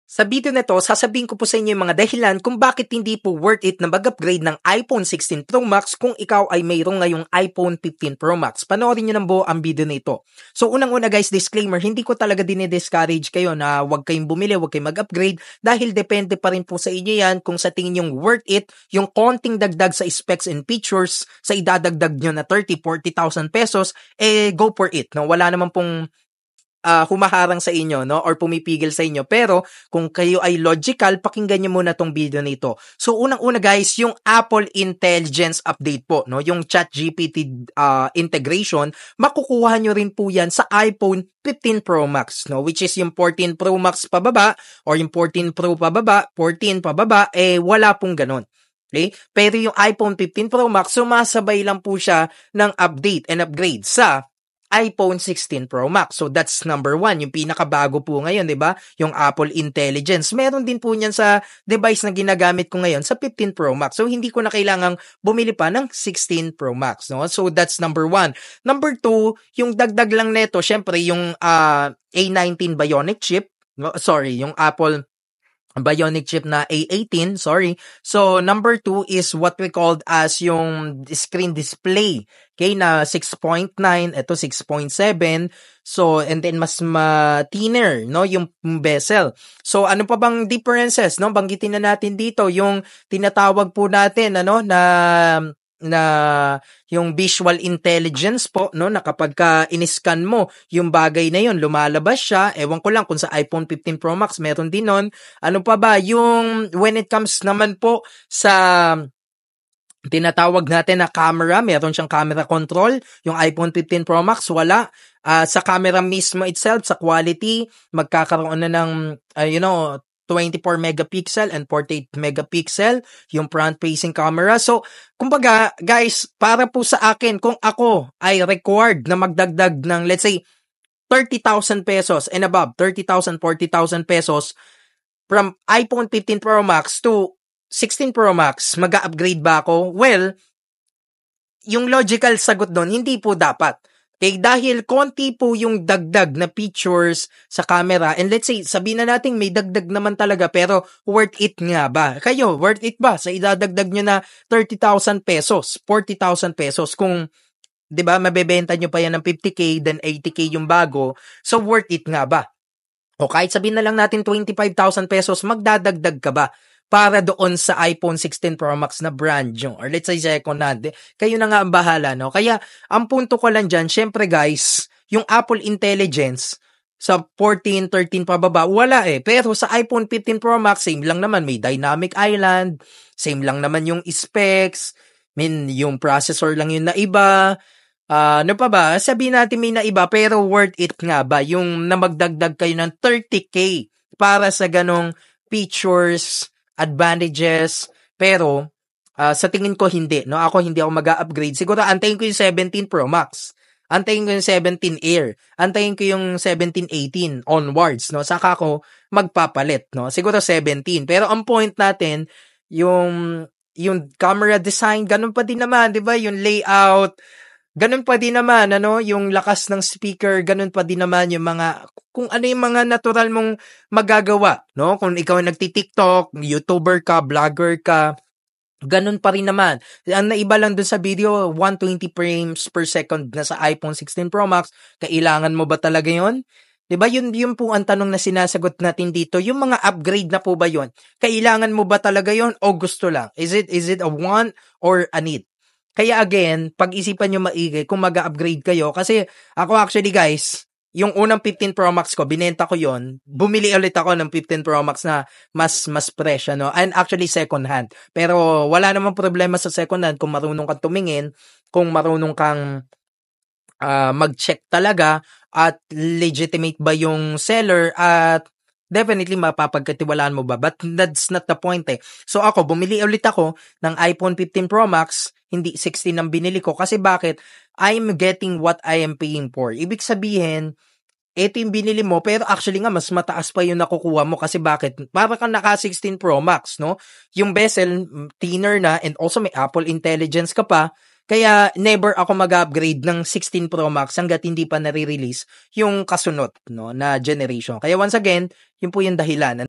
Sa video na to, sasabihin ko po sa inyo yung mga dahilan kung bakit hindi po worth it na mag-upgrade ng iPhone 16 Pro Max kung ikaw ay mayroong ngayong iPhone 15 Pro Max. Panoorin nyo ng buo ang video na ito. So unang-una guys, disclaimer, hindi ko talaga dinidiscourage kayo na huwag kayong bumili, huwag kayong mag-upgrade dahil depende pa rin po sa inyo yan kung sa tingin yung worth it, yung konting dagdag sa specs and features sa idadagdag nyo na 30,000-40,000 pesos, go for it. No? Wala naman pong humaharang sa inyo, no, or pumipigil sa inyo. Pero kung kayo ay logical, pakinggan niyo muna tong video nito. So unang-una guys, yung Apple Intelligence update po, no, yung ChatGPT integration, makukuha niyo rin po 'yan sa iPhone 15 Pro Max, no, which is yung 14 Pro Max pababa or yung 14 Pro pababa, 14 pababa, wala pong ganun. Okay? Pero yung iPhone 15 Pro Max, sumasabay lang po siya ng update and upgrade sa iPhone 16 Pro Max. So that's number 1, yung pinakabago po ngayon, 'di ba? Yung Apple Intelligence. Meron din po niyan sa device na ginagamit ko ngayon sa 15 Pro Max. So hindi ko na kailangang bumili pa ng 16 Pro Max, no? So that's number 1. Number 2, yung dagdag lang nito, syempre yung A19 Bionic chip, no? Sorry, yung Apple Bionic chip na A18, sorry. So, number 2 is what we called as yung screen display. Okay, na 6.9, ito 6.7. So, and then mas thinner, no, yung bezel. So, ano pa bang differences, no? Banggitin na natin dito yung tinatawag po natin, ano, na yung visual intelligence po, no, na kapag in-scan mo yung bagay na yun, lumalabas siya. Ewan ko lang kung sa iPhone 15 Pro Max meron din nun. Ano pa ba yung when it comes naman po sa tinatawag natin na camera, meron siyang camera control. Yung iPhone 15 Pro Max wala. Sa camera mismo itself, sa quality, magkakaroon na ng 24 megapixel and 48 megapixel yung front-facing camera. So, kumbaga, guys, para po sa akin, kung ako ay required na magdagdag ng, let's say, 30,000 pesos and above, 30,000, 40,000 pesos from iPhone 15 Pro Max to 16 Pro Max, mag-upgrade ba ako? Well, yung logical sagot doon, hindi po dapat. Okay, dahil konti po yung dagdag na features sa camera, and let's say, sabihin na natin may dagdag naman talaga, pero worth it nga ba? Kayo, worth it ba sa idadagdag nyo na 30,000 pesos, 40,000 pesos, kung, di ba, mabebenta nyo pa yan ng 50K, then 80K yung bago, so worth it nga ba? O kahit sabihin na lang natin 25,000 pesos, magdadagdag ka ba para doon sa iPhone 16 Pro Max na brand nyo, or let's say second hand, kayo na nga ang bahala, no? Kaya, ang punto ko lang dyan, syempre guys, yung Apple Intelligence, sa 14, 13 pababa, wala Pero sa iPhone 15 Pro Max, same lang naman, may Dynamic Island, same lang naman yung specs, yung processor lang yung naiba, ano pa ba? Sabihin natin may naiba, pero worth it nga ba? Yung na magdagdag kayo ng 30K para sa ganong features, advantages, pero sa tingin ko hindi, no? Hindi ako mag-upgrade. Siguro antayin ko yung 17 Pro Max. Antayin ko yung 17 Air. Antayin ko yung 17-18 onwards, no? Saka ako magpapalit, no? Siguro 17. Pero ang point natin, yung camera design, ganun pa din naman, 'di ba? Yung layout, ganun pa din naman, yung lakas ng speaker, ganun pa din naman yung mga, kung ano yung mga natural mong magagawa, no? Kung ikaw nagti-TikTok, YouTuber ka, vlogger ka, ganun pa rin naman. Ang naiba lang dun sa video, 120 frames per second na sa iPhone 16 Pro Max, kailangan mo ba talaga yun? Diba, yun po ang tanong na sinasagot natin dito. Yung mga upgrade na po ba yun? Kailangan mo ba talaga yun o gusto lang? Is it a want or a need? Kaya again, pag-isipan nyo maigi kung mag-upgrade kayo. Kasi ako actually guys, yung unang 15 Pro Max ko, binenta ko yon, bumili ulit ako ng 15 Pro Max na mas presyo, no? And actually second hand. Pero wala namang problema sa second hand kung marunong kang tumingin, kung marunong kang mag-check talaga at legitimate ba yung seller at definitely mapapagkatiwalaan mo ba? But that's not the point So ako, bumili ulit ako ng iPhone 15 Pro Max, hindi 16 ang binili ko. Kasi bakit? I'm getting what I am paying for. Ibig sabihin, ito yung binili mo, pero actually nga, mas mataas pa yung nakukuha mo. Kasi bakit? Para kang naka 16 Pro Max, no? Yung bezel, thinner na, and also may Apple Intelligence ka pa. Kaya never ako mag-upgrade ng 16 Pro Max hangga't hindi pa nare-release yung kasunod, no, na generation. Kaya once again, yun po yung dahilan.